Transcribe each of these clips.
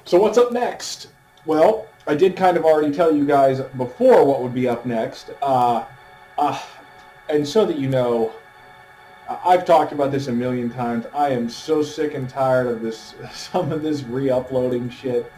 So what's up next? Well, I did kind of already tell you guys before what would be up next. And so that you know, I've talked about this a million times. I am so sick and tired of this, some of this re-uploading shit.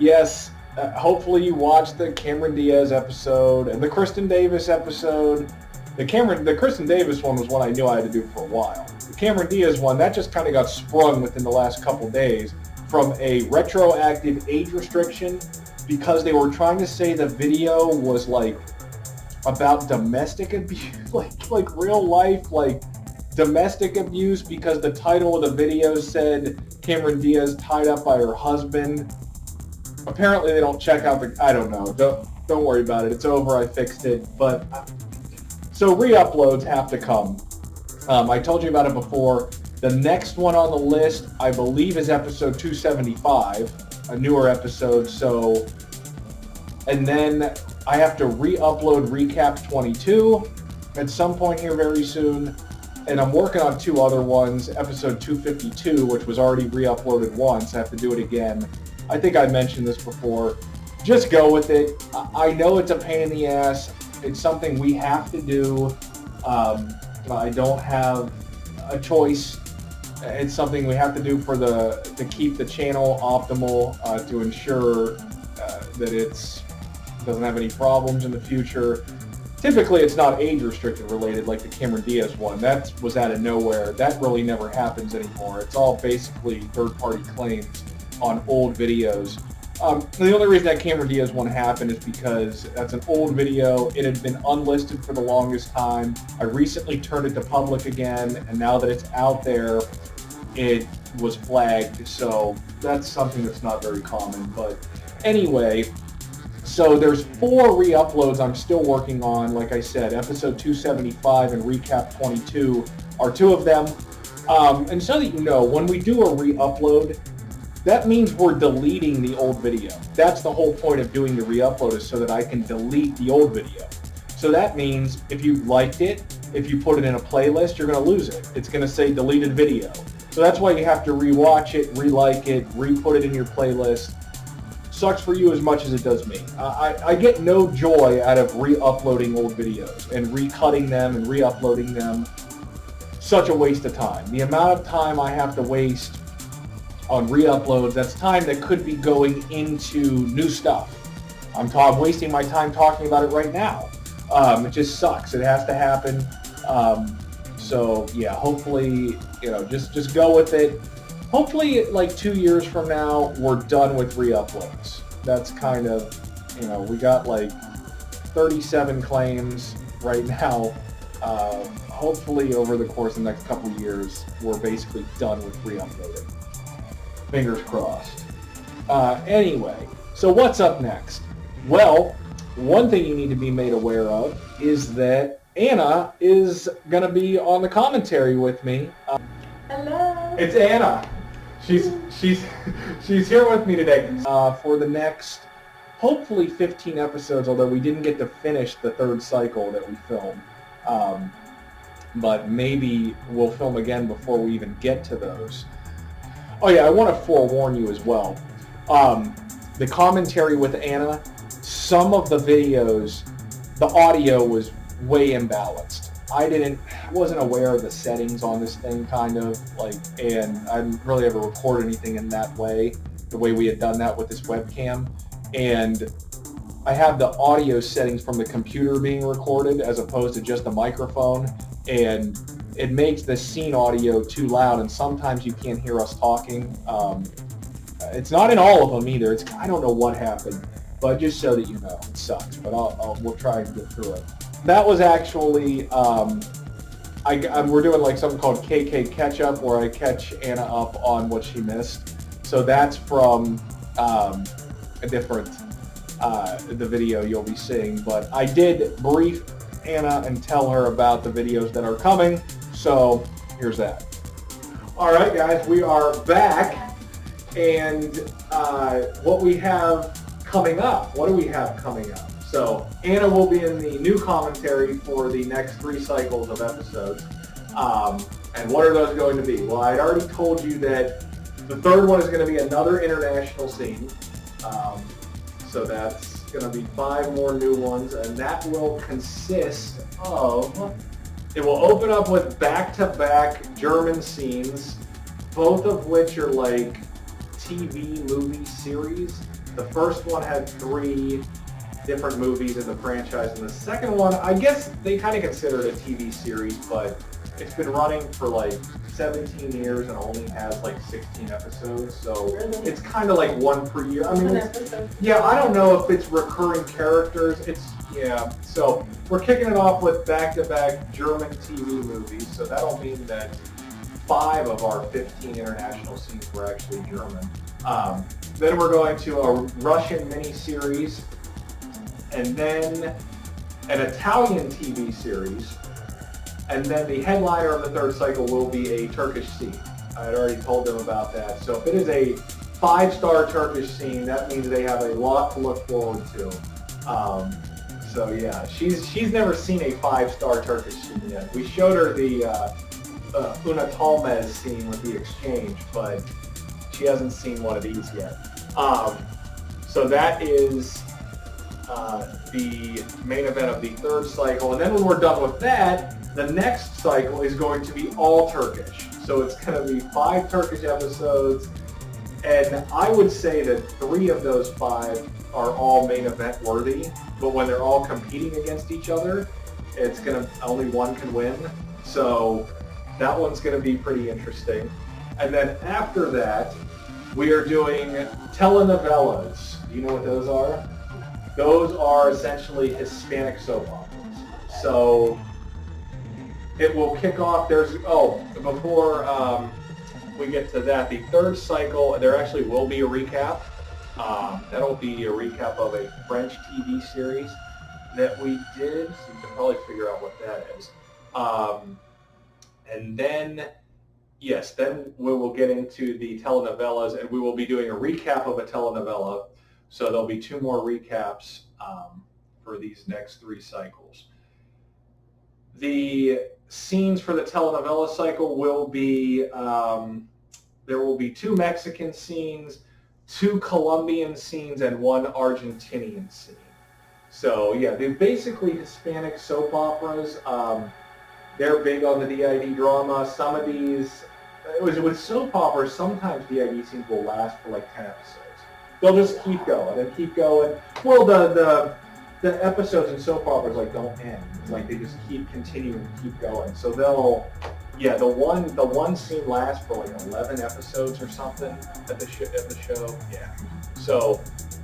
Yes, hopefully you watched the Cameron Diaz episode and the Kristen Davis episode. The Kristen Davis one was one I knew I had to do for a while. The Cameron Diaz one, that just kind of got sprung within the last couple days from a retroactive age restriction because they were trying to say the video was like about domestic abuse, like real life, like domestic abuse, because the title of the video said Cameron Diaz tied up by her husband. Apparently they don't check out I don't know. Don't worry about it. It's over. I fixed it. But so re-uploads have to come. I told you about it before. The next one on the list, I believe, is episode 275, a newer episode. So, and then I have to re-upload Recap 22 at some point here very soon. And I'm working on two other ones, episode 252, which was already re-uploaded once. I have to do it again. I think I mentioned this before. Just go with it. I know it's a pain in the ass. It's something we have to do. I don't have a choice. It's something we have to do to keep the channel optimal, to ensure that it doesn't have any problems in the future. Typically, it's not age restricted related like the Cameron Diaz one. That was out of nowhere. That really never happens anymore. It's all basically third-party claims on old videos. The only reason that Cameron Diaz one happened is because that's an old video. It had been unlisted for the longest time. I recently turned it to public again, and now that it's out there, it was flagged. So that's something that's not very common. But anyway, so there's 4 re-uploads I'm still working on. Like I said, episode 275 and Recap 22 are 2 of them. And so that you know, when we do a re-upload, that means we're deleting the old video. That's the whole point of doing the re-upload, is so that I can delete the old video. So that means if you liked it, if you put it in a playlist, you're going to lose it. It's going to say deleted video. So that's why you have to re-watch it, re-like it, re-put it in your playlist. Sucks for you as much as it does me. I get no joy out of re-uploading old videos and re-cutting them and re-uploading them. Such a waste of time. The amount of time I have to waste on re-uploads, that's time that could be going into new stuff. I'm wasting my time talking about it right now. It just sucks. It has to happen. So yeah, hopefully, just go with it. Hopefully, like 2 years from now, we're done with re-uploads. That's kind of, we got like 37 claims right now. Hopefully, over the course of the next couple of years, we're basically done with re-uploading. Fingers crossed. Anyway, so what's up next? Well, one thing you need to be made aware of is that Anna is going to be on the commentary with me. Hello. It's Anna. She's here with me today for the next, hopefully 15 episodes, although we didn't get to finish the 3rd cycle that we filmed. But maybe we'll film again before we even get to those. Oh yeah, I want to forewarn you as well. The commentary with Anna, some of the videos, the audio was way imbalanced. I wasn't aware of the settings on this thing, kind of, and I didn't really ever record anything in that way, the way we had done that with this webcam. And I have the audio settings from the computer being recorded as opposed to just the microphone, and it makes the scene audio too loud, and sometimes you can't hear us talking. It's not in all of them either. I don't know what happened, but just so that you know, it sucks. But we'll try and get through it. That was actually we're doing like something called KK Catch Up, where I catch Anna up on what she missed. So that's from a different the video you'll be seeing. But I did brief Anna and tell her about the videos that are coming. So here's that. All right, guys, we are back, and what we have coming up. What do we have coming up? So Anna will be in the new commentary for the next 3 cycles of episodes. And what are those going to be? Well, I'd already told you that The third one is going to be another international scene. So that's going to be 5 more new ones, and that will consist of... It will open up with back-to-back German scenes, both of which are like TV movie series. The first one had 3 different movies in the franchise, and the second one, I guess they kind of consider it a TV series, but it's been running for like 17 years and only has like 16 episodes, so Really? it's kind of like one per year. I mean, An it's, episode. yeah, I don't know if it's recurring characters. Yeah. So we're kicking it off with back-to-back German TV movies, so that'll mean that 5 of our 15 international scenes were actually German. Then we're going to a Russian miniseries, and then an Italian TV series. And then the headliner of the third cycle will be a Turkish scene. I had already told them about that. So if it is a 5-star Turkish scene, that means they have a lot to look forward to. So yeah, she's never seen a 5-star Turkish scene yet. We showed her the Untitled scene with the exchange, but she hasn't seen one of these yet. So that is the main event of the third cycle. And then when we're done with that, the next cycle is going to be all Turkish. So it's going to be 5 Turkish episodes, and I would say that 3 of those 5 are all main event worthy, but when they're all competing against each other, it's going to, only one can win. So that one's going to be pretty interesting. And then after that, we are doing telenovelas. Do you know what those are? Those are essentially Hispanic soap operas. So it will kick off, before we get to that, the third cycle, there actually will be a recap. That'll be a recap of a French TV series that we did, so you can probably figure out what that is. And then, yes, then we will get into the telenovelas, and we will be doing a recap of a telenovela. So there'll be 2 more recaps for these next 3 cycles. The scenes for the telenovela cycle will be, there will be 2 Mexican scenes, 2 Colombian scenes, and 1 Argentinian scene. So yeah, they're basically Hispanic soap operas. They're big on the DID drama. Some of these, with soap operas, sometimes DID scenes will last for like 10 episodes. They'll just keep going and keep going. Well, the episodes in soap operas like don't end. It's like they just keep continuing to keep going. So they'll, yeah, the one scene lasts for like 11 episodes or something at the show. Yeah. So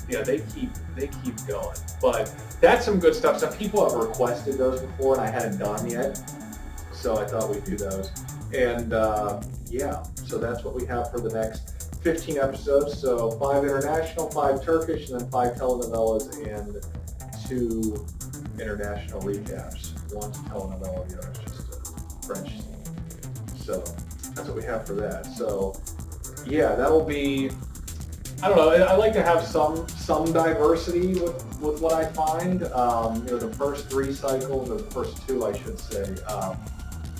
yeah, they keep going. But that's some good stuff. Some people have requested those before, and I hadn't done yet. So I thought we'd do those. And yeah, so that's what we have for the next 15 episodes. So 5 international, 5 Turkish, and then 5 telenovelas, and 2 international recaps. One's a telenovela, the other's just a French scene. So that's what we have for that. So yeah, that'll be, I don't know, I like to have some diversity with what I find. The first 3 cycles, or the first 2 I should say,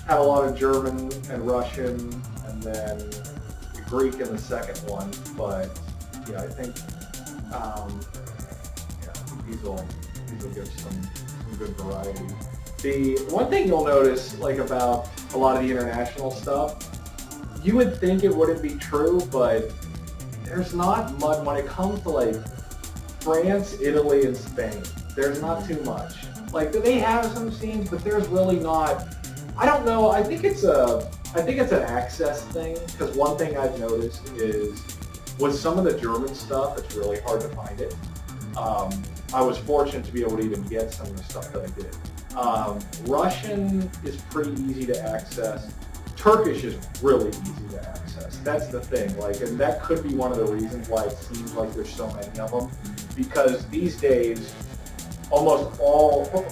had a lot of German and Russian, and then Greek in the second one. But yeah, I think these will give some good variety. The one thing you'll notice, like, about a lot of the international stuff, you would think it wouldn't be true, but there's not much when it comes to like France, Italy, and Spain. There's not too much. Like, they have some scenes, but there's really not. I don't know. I think it's an access thing, because one thing I've noticed is with some of the German stuff, it's really hard to find it. I was fortunate to be able to even get some of the stuff that I did. Russian is pretty easy to access. Turkish is really easy to access. That's the thing. Like, and that could be one of the reasons why it seems like there's so many of them, because these days,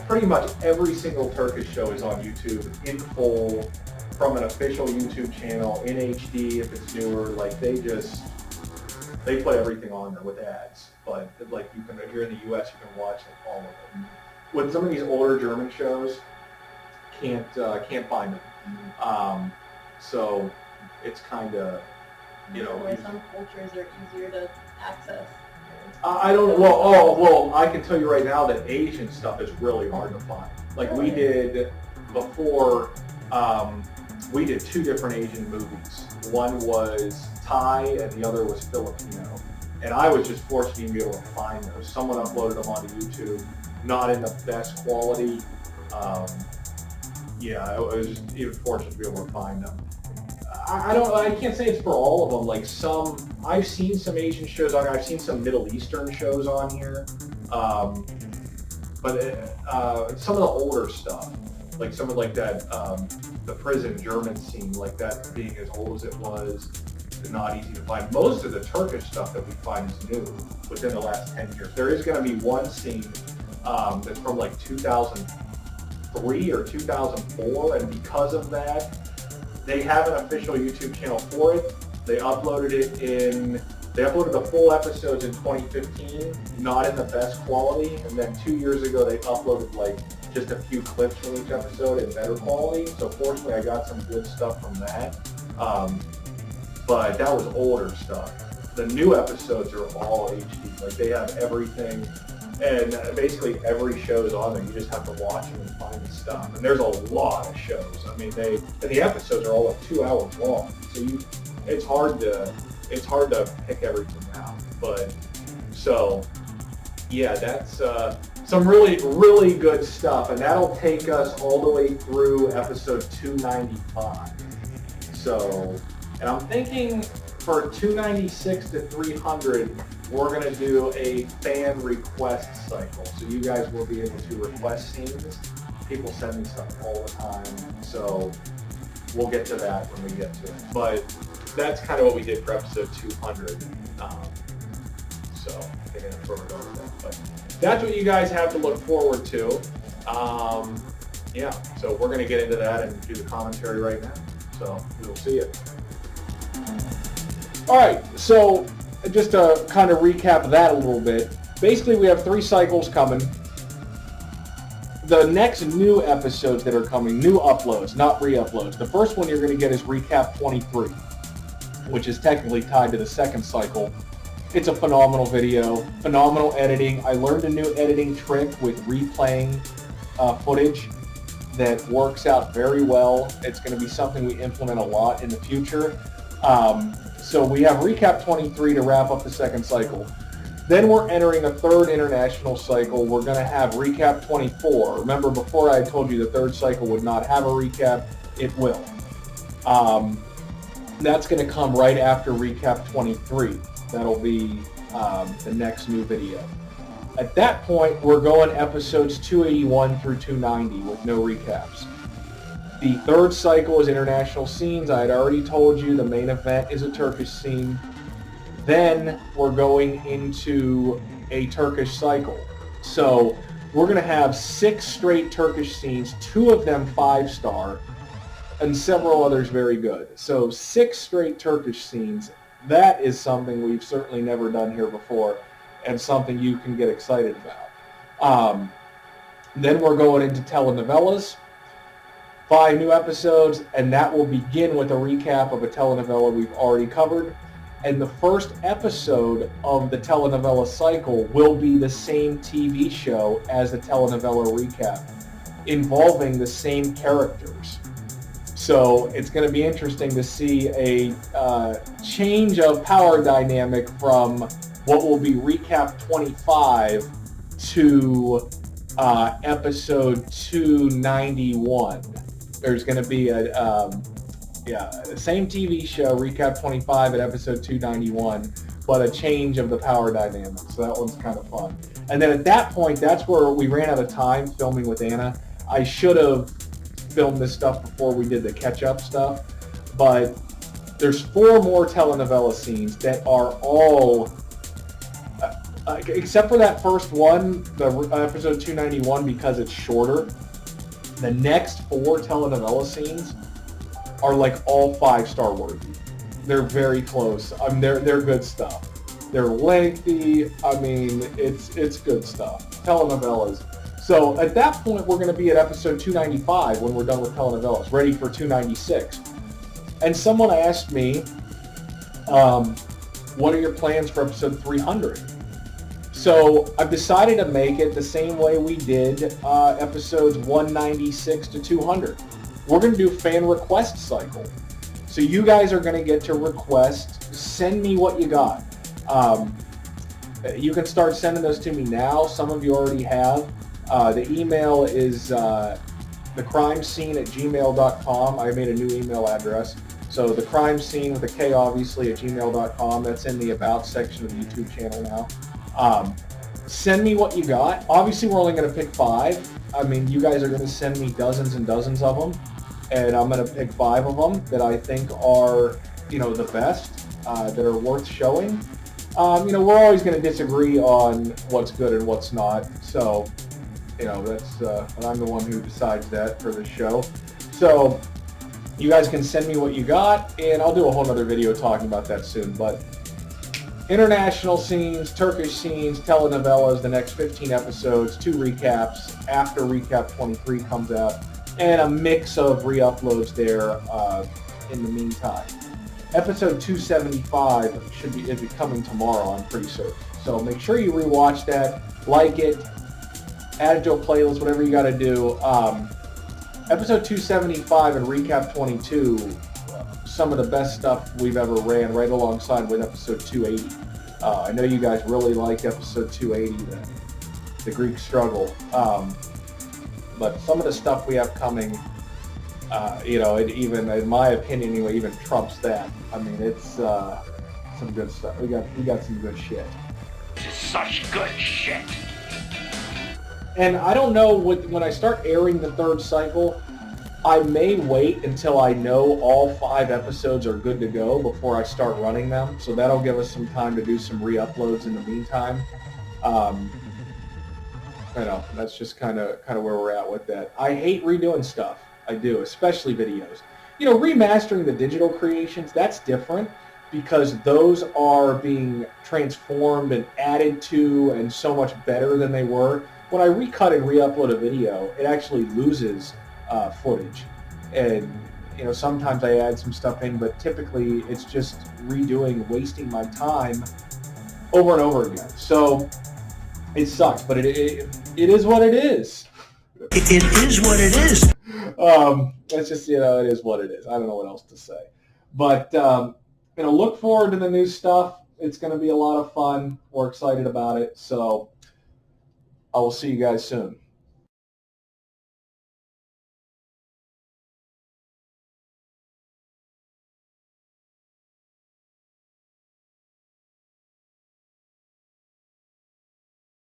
pretty much every single Turkish show is on YouTube in full, from an official YouTube channel, in HD if it's newer. Like, they put everything on there with ads. But like, you can, if you're in the US, you can watch like all of them. With some of these older German shows, can't find them. So it's kind of, you know. Where some cultures are easier to access. I don't. Well, I can tell you right now that Asian stuff is really hard to find. Like we did before. We did 2 different Asian movies. One was Thai and the other was Filipino. And I was just fortunate to be able to find those. Someone uploaded them onto YouTube, not in the best quality. I was just even fortunate to be able to find them. I can't say it's for all of them. Like I've seen some Asian shows on here. I've seen some Middle Eastern shows on here. But some of the older stuff, like some of like that, the prison German scene, like that being as old as it was, not easy to find. Most of the Turkish stuff that we find is new within the last 10 years. There is going to be one scene that's from like 2003 or 2004, and because of that, they have an official YouTube channel for it. They uploaded the full episodes in 2015, not in the best quality, and then 2 years ago they uploaded like just a few clips from each episode in better quality. So fortunately I got some good stuff from that. But that was older stuff. The new episodes are all HD. Like they have everything, and basically every show is on there. You just have to watch them and find the stuff. And there's a lot of shows. I mean, the episodes are all like 2 hours long. So it's hard to pick everything out. But so yeah, that's some really, really good stuff, and that'll take us all the way through episode 295. So. And I'm thinking for 296 to 300, we're going to do a fan request cycle. So you guys will be able to request scenes. People send me stuff all the time. So we'll get to that when we get to it. But that's kind of what we did for episode 200. So I think that's where we're going with that. But that's what you guys have to look forward to. So we're going to get into that and do the commentary right now. So we'll see you. All right, so just to kind of recap that a little bit, basically we have 3 cycles coming. The next new episodes that are coming, new uploads, not re-uploads. The first one you're going to get is Recap 23, which is technically tied to the second cycle. It's a phenomenal video, phenomenal editing. I learned a new editing trick with replaying footage that works out very well. It's going to be something we implement a lot in the future. So we have Recap 23 to wrap up the second cycle. Then we're entering a third international cycle. We're going to have Recap 24. Remember, before I told you the third cycle would not have a recap. It will. That's going to come right after Recap 23. That'll be the next new video. At that point, we're going episodes 281 through 290 with no recaps. The third cycle is international scenes. I had already told you the main event is a Turkish scene. Then we're going into a Turkish cycle. So we're going to have 6 straight Turkish scenes, 2 of them 5-star, and several others very good. So 6 straight Turkish scenes. That is something we've certainly never done here before, and something you can get excited about. Then we're going into telenovelas. 5 new episodes, and that will begin with a recap of a telenovela we've already covered. And the first episode of the telenovela cycle will be the same TV show as the telenovela recap, involving the same characters. So it's going to be interesting to see a change of power dynamic from what will be recap 25 to episode 291. There's going to be the same TV show, Recap 25 at episode 291, but a change of the power dynamic. So that one's kind of fun. And then at that point, that's where we ran out of time filming with Anna. I should have filmed this stuff before we did the catch-up stuff, but there's 4 more telenovela scenes that are all, except for that first one, the episode 291, because it's shorter. The next 4 telenovela scenes are like all 5-star worthy. They're very close. They're good stuff. They're lengthy. I mean, it's good stuff. Telenovelas. So at that point, we're going to be at episode 295 when we're done with telenovelas, ready for 296. And someone asked me, What are your plans for episode 300? So I've decided to make it the same way we did episodes 196 to 200. We're going to do fan request cycle. So you guys are going to get to request, send me what you got. You can start sending those to me now. Some of you already have. The email is thecrimescene@gmail.com. I made a new email address. So thecrimescene with a K obviously at gmail.com. That's in the about section of the YouTube channel now. Send me what you got. Obviously we're only going to pick 5. I mean, you guys are going to send me dozens and dozens of them. And I'm going to pick 5 of them that I think are, the best, that are worth showing. We're always going to disagree on what's good and what's not. So, that's, and I'm the one who decides that for this show. So, you guys can send me what you got, and I'll do a whole other video talking about that soon. But international scenes, Turkish scenes, telenovelas, the next 15 episodes, 2 recaps after recap 23 comes out, and a mix of re-uploads there in the meantime. Episode 275 should be coming tomorrow, I'm pretty certain. So make sure you rewatch that, like it, add it to a playlist, whatever you got to do. Episode 275 and recap 22, some of the best stuff we've ever ran, right alongside with episode 280. I know you guys really liked episode 280, the Greek struggle. But some of the stuff we have coming, it even, in my opinion, anyway, even trumps that. I mean, it's some good stuff. We got some good shit. Such good shit. And I don't know, when I start airing the 3rd cycle, I may wait until I know all 5 episodes are good to go before I start running them. So that'll give us some time to do some re-uploads in the meantime. That's just kind of where we're at with that. I hate redoing stuff. I do, especially videos. Remastering the digital creations, that's different because those are being transformed and added to and so much better than they were. When I recut and re-upload a video, it actually loses footage. And, sometimes I add some stuff in, but typically it's just redoing, wasting my time over and over again. So it sucks, but it is what it is. It is what it is. It's just, it is what it is. I don't know what else to say. But, look forward to the new stuff. It's going to be a lot of fun. We're excited about it. So I will see you guys soon.